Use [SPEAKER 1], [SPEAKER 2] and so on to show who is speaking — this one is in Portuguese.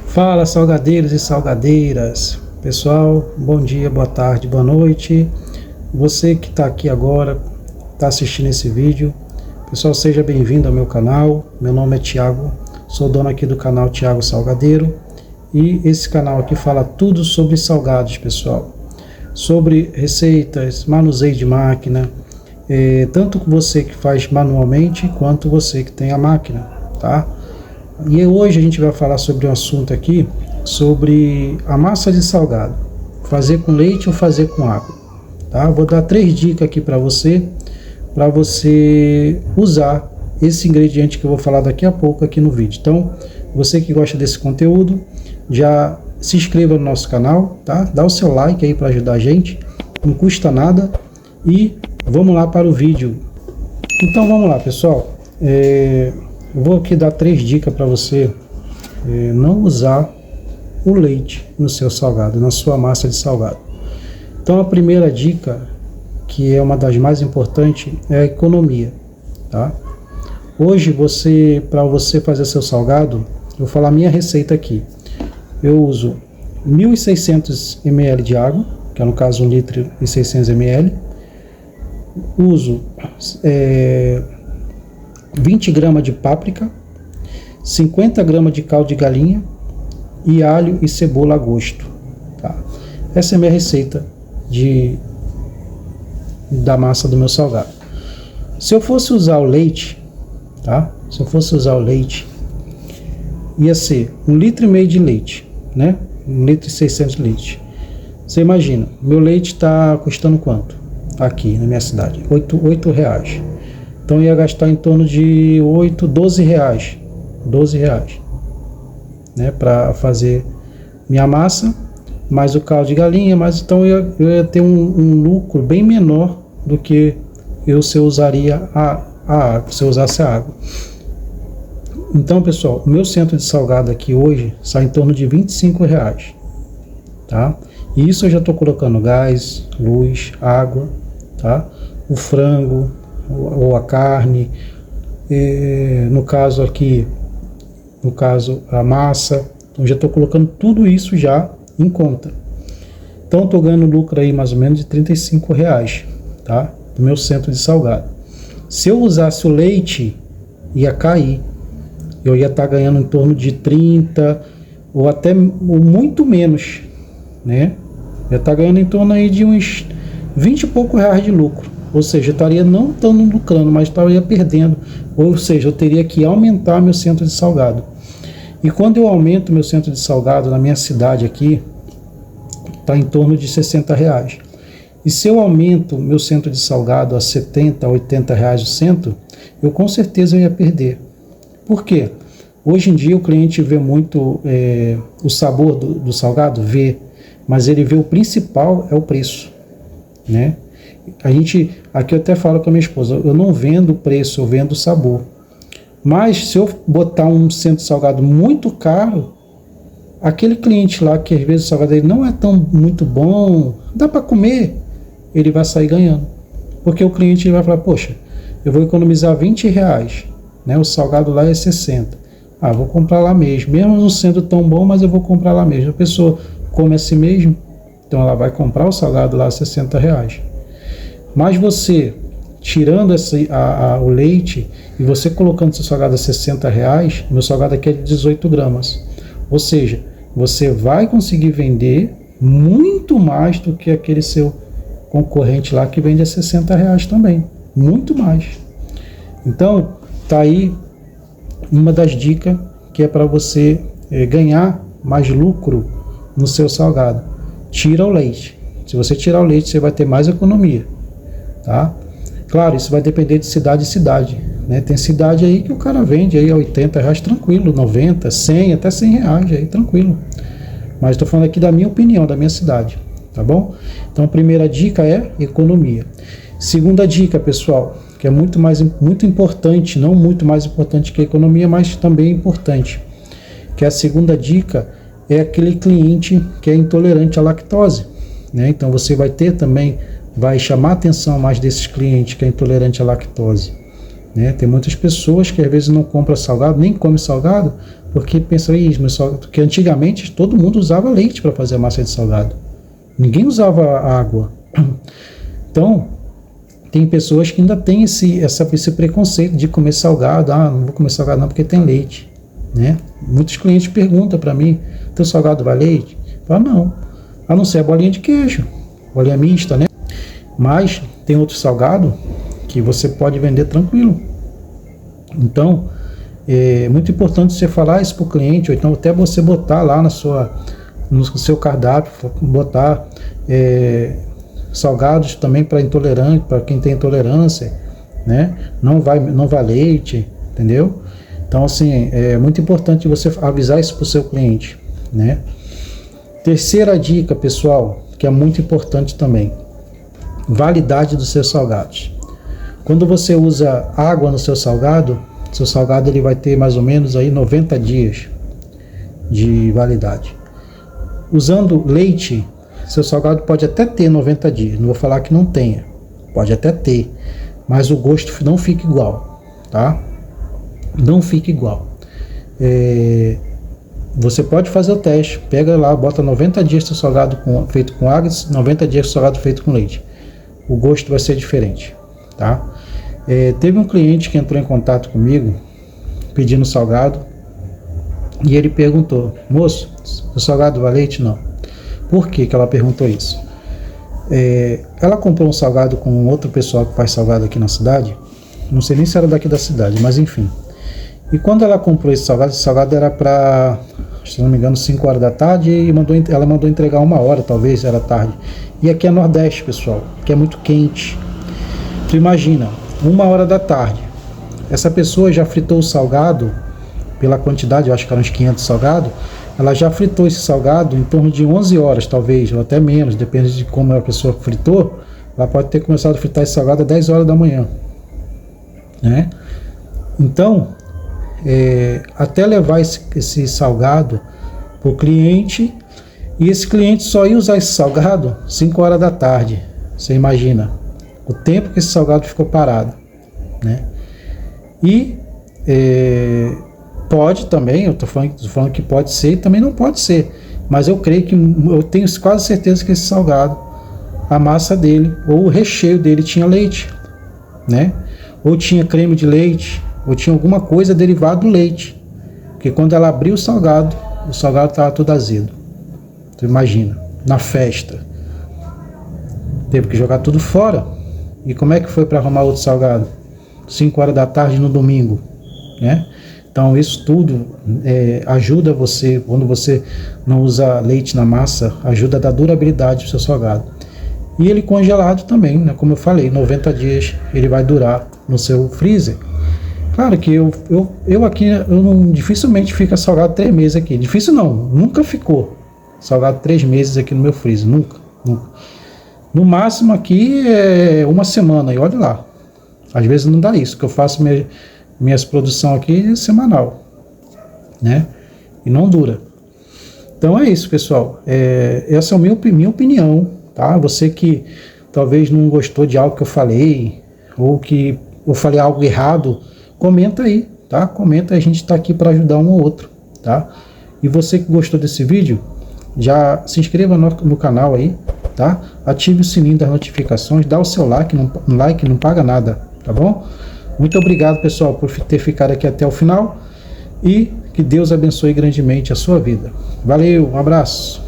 [SPEAKER 1] Fala, salgadeiros e salgadeiras. Pessoal, bom dia, boa tarde, boa noite. Você que está aqui agora, está assistindo esse vídeo. Pessoal, seja bem-vindo ao meu canal. Meu nome é Thiago, sou dono aqui do canal Thiago Salgadeiro. E esse canal aqui fala tudo sobre salgados, pessoal. Sobre receitas, manuseio de máquina, tanto você que faz manualmente, quanto você que tem a máquina, tá? E hoje a gente vai falar sobre um assunto aqui, sobre a massa de salgado, fazer com leite ou fazer com água, tá? Vou dar 3 dicas aqui para você usar esse ingrediente que eu vou falar daqui a pouco aqui no vídeo. Então, você que gosta desse conteúdo, já se inscreva no nosso canal, tá? Dá o seu like aí para ajudar a gente, não custa nada, e vamos lá para o vídeo. Então vamos lá, pessoal. Vou aqui dar 3 dicas para você não usar o leite no seu salgado, na sua massa de salgado. Então a primeira dica, que é uma das mais importantes, é a economia, tá? Hoje para você fazer seu salgado, eu vou falar a minha receita aqui. Eu uso 1.600 ml de água, que é no caso 1 litro e 600 ml. Uso 20 gramas de páprica, 50 gramas de caldo de galinha e alho e cebola a gosto, tá? Essa é a minha receita da massa do meu salgado. Se eu fosse usar o leite, tá? Se eu fosse usar o leite, ia ser 1,5 litro de leite, né? 1 litro e 600 de leite. Você imagina, meu leite está custando quanto? Aqui na minha cidade, R$8. Então eu ia gastar em torno de 12 reais, né, para fazer minha massa, mais o caldo de galinha, mas então eu ia ter um lucro bem menor do que se eu usaria a água, se eu usasse a água. Então, pessoal, o meu centro de salgado aqui hoje sai em torno de R$25, tá? E isso eu já estou colocando gás, luz, água, tá? O frango ou a carne, no caso a massa, então já estou colocando tudo isso já em conta. Então estou ganhando lucro aí mais ou menos de R$35, tá? Do meu centro de salgado. Se eu usasse o leite, ia cair, eu ia estar ganhando em torno de 30 ou até muito menos, né? Ia estar ganhando em torno aí de uns 20 e poucos reais de lucro. Ou seja, eu estaria não estando lucrando, mas estaria perdendo. Ou seja, eu teria que aumentar meu centro de salgado. E quando eu aumento meu centro de salgado na minha cidade aqui, está em torno de R$60. E se eu aumento meu centro de salgado a 70, 80 reais o centro, eu com certeza ia perder. Por quê? Hoje em dia o cliente vê muito o sabor do salgado, mas ele vê o principal é o preço, né? Aqui eu até falo com a minha esposa, eu não vendo o preço, eu vendo o sabor. Mas se eu botar um centro de salgado muito caro, aquele cliente lá que às vezes o salgado dele não é tão muito bom, dá para comer, ele vai sair ganhando. Porque o cliente vai falar, poxa, eu vou economizar R$20, né? O salgado lá é 60. Vou comprar lá mesmo não sendo tão bom, mas eu vou comprar lá mesmo. A pessoa come assim mesmo, então ela vai comprar o salgado lá a R$60. Mas você, tirando o leite e você colocando seu salgado a R$60, meu salgado aqui é de 18 gramas. Ou seja, você vai conseguir vender muito mais do que aquele seu concorrente lá que vende a R$60 também. Muito mais. Então, tá aí uma das dicas que é para você ganhar mais lucro no seu salgado. Tira o leite. Se você tirar o leite, você vai ter mais economia. Tá? Claro, isso vai depender de cidade em cidade, né? Tem cidade aí que o cara vende aí a R$80 tranquilo, 90, 100, até R$100 aí tranquilo. Mas estou falando aqui da minha opinião, da minha cidade, tá bom? Então a primeira dica é economia. Segunda dica, pessoal, que é muito importante, não muito mais importante que a economia, mas também importante, que a segunda dica é aquele cliente que é intolerante à lactose, né? Então você vai chamar a atenção mais desses clientes que é intolerante à lactose, né? Tem muitas pessoas que às vezes não compram salgado, nem come salgado, Porque pensa, porque antigamente todo mundo usava leite para fazer a massa de salgado. Ninguém usava água. Então, tem pessoas que ainda têm esse preconceito de comer salgado. Ah, não vou comer salgado não porque tem leite, né? Muitos clientes perguntam para mim, teu salgado vai leite? Eu falo, não, a não ser a bolinha de queijo, bolinha mista, né? Mas tem outro salgado que você pode vender tranquilo. Então, é muito importante você falar isso para o cliente, ou então até você botar lá no seu cardápio, botar salgados também para intolerante, para quem tem intolerância, né? Não vai leite, entendeu? Então, assim, é muito importante você avisar isso para o seu cliente, né? Terceira dica, pessoal, que é muito importante também, validade dos seus salgados. Quando você usa água no seu salgado ele vai ter mais ou menos aí 90 dias de validade. Usando leite, seu salgado pode até ter 90 dias, não vou falar que não tenha, pode até ter, mas o gosto não fica igual, tá? Não fica igual. Você pode fazer o teste, pega lá, bota 90 dias seu salgado feito com água, 90 dias seu salgado feito com leite. O gosto vai ser diferente, tá? Teve um cliente que entrou em contato comigo pedindo salgado e ele perguntou, moço, o salgado vai leite? Não. Por que ela perguntou isso? Ela comprou um salgado com outro pessoal que faz salgado aqui na cidade, não sei nem se era daqui da cidade, mas enfim. E quando ela comprou esse salgado era para, se não me engano, 5 horas da tarde e ela mandou entregar 1 hora, talvez, era tarde. E aqui é Nordeste, pessoal, que é muito quente. Tu imagina, 1 hora da tarde, essa pessoa já fritou o salgado, pela quantidade, eu acho que eram uns 500 salgados, ela já fritou esse salgado em torno de 11 horas, talvez, ou até menos, depende de como a pessoa fritou, ela pode ter começado a fritar esse salgado às 10 horas da manhã, né? Então, até levar esse salgado para o cliente, e esse cliente só ia usar esse salgado 5 horas da tarde, você imagina o tempo que esse salgado ficou parado, né? E pode também, eu tô falando que pode ser e também não pode ser, mas eu tenho quase certeza que esse salgado, a massa dele ou o recheio dele tinha leite, né? Ou tinha creme de leite, ou tinha alguma coisa derivada do leite, porque quando ela abriu o salgado estava todo azedo. Tu imagina, na festa, teve que jogar tudo fora. E como é que foi para arrumar outro salgado? 5 horas da tarde no domingo, né? Então isso tudo ajuda você, quando você não usa leite na massa, ajuda a dar durabilidade do seu salgado. E ele congelado também, né? Como eu falei, 90 dias ele vai durar no seu freezer. Claro que eu aqui, dificilmente fica salgado 3 meses aqui. Difícil não, nunca ficou salgado 3 meses aqui no meu freezer, nunca. No máximo aqui é 1 semana, e olha lá. Às vezes não dá isso, que eu faço minhas produções aqui semanal, né? E não dura. Então é isso, pessoal. Essa é a minha opinião, tá? Você que talvez não gostou de algo que eu falei, ou que eu falei algo errado, comenta aí, tá? Comenta, a gente está aqui para ajudar um ou outro, tá? E você que gostou desse vídeo, já se inscreva no canal aí, tá? Ative o sininho das notificações, dá o seu like, não paga nada, tá bom? Muito obrigado, pessoal, por ter ficado aqui até o final e que Deus abençoe grandemente a sua vida. Valeu, um abraço.